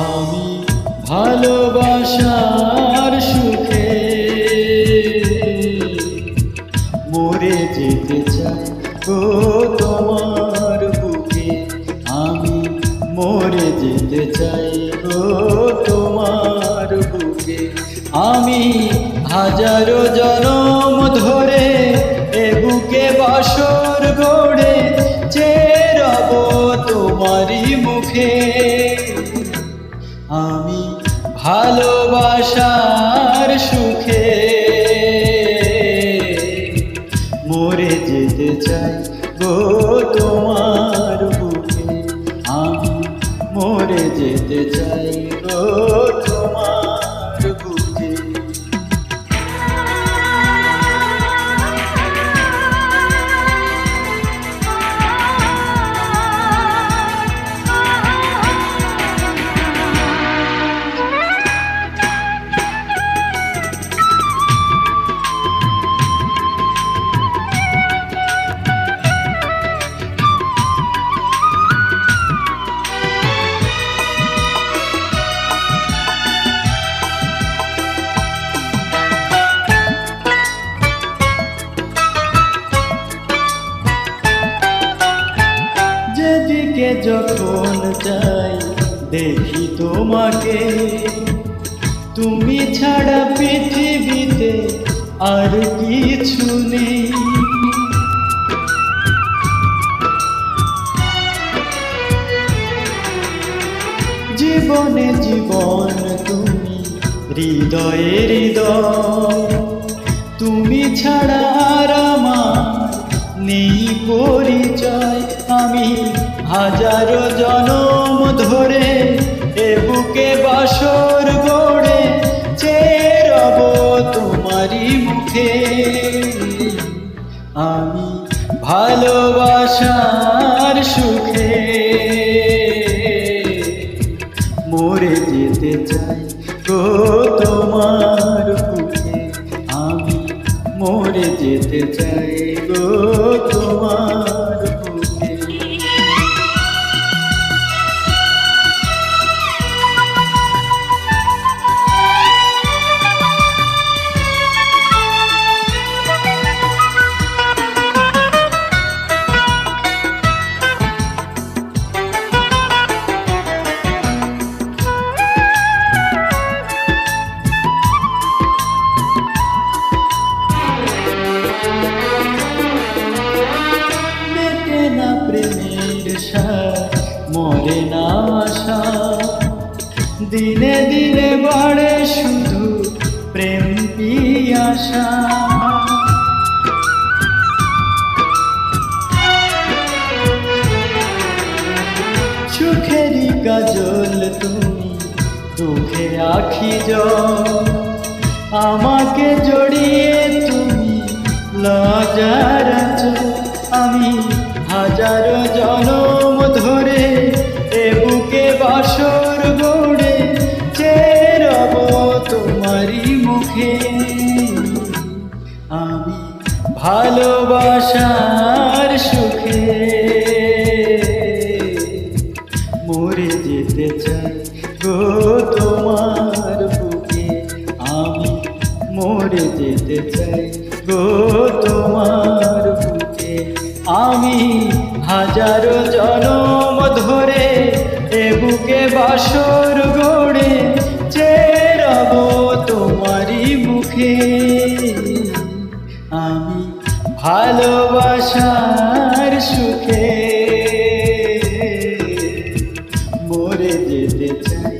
আমি ভালোবাসার সুখে মরে যেতে চাই গো তোমার বুকে। আমি মরে যেতে চাই গো তোমার বুকে। আমি হাজারো জনম ধরে এ বুকে বাসর গড়ে চেয়ে রব তোমারই মুখে। আমি ভালোবাসার সুখে মরে যেতে চাই গো তোমার বুকে। আমি মরে যেতে চাই গো তোমার বুকে। যেদিকে যখন যাই দেখি তোমাকে, তুমি ছাড়া পৃথিবীতে আর কিছু নেই। জীবনে জীবন তুমি, হৃদয়ে হৃদয়, তুমি ছাড়া আর আমার নেই পরিচয়। আমি হাজারো জনম ধরে এ বুকে বাসর গড়ে চেয়ে রব তোমারই মুখে। আমি ভালোবাসার সুখে মরে যেতে চাই গো তোমার বুকে। আমি মরে যেতে চাই গো তোমার বুকে। প্রেমের সাথ মরে না আশা, দিনে দিনে বাড়ে শুধু প্রেম পিয়াসা। সুখেরই কাজল তুমি, দুঃখে আখি জল, আমাকে জড়িয়ে তুমি লজ্জার আঁচল। আমি হাজারো জনম ধরে এ বুকে বাসর গড়ে চেয়ে রব তোমারই মুখে। আমি ভালোবাসার সুখে মরে যেতে চাই গো তোমার বুকে। আমি মরে যেতে চাই গো তোমার বুকে। আমি হাজারো জনম ধরে এ বুকে বাসর গড়ে চেয়ে রব তোমারই মুখে। আমি ভালোবাসার সুখে মরে যেতে চাই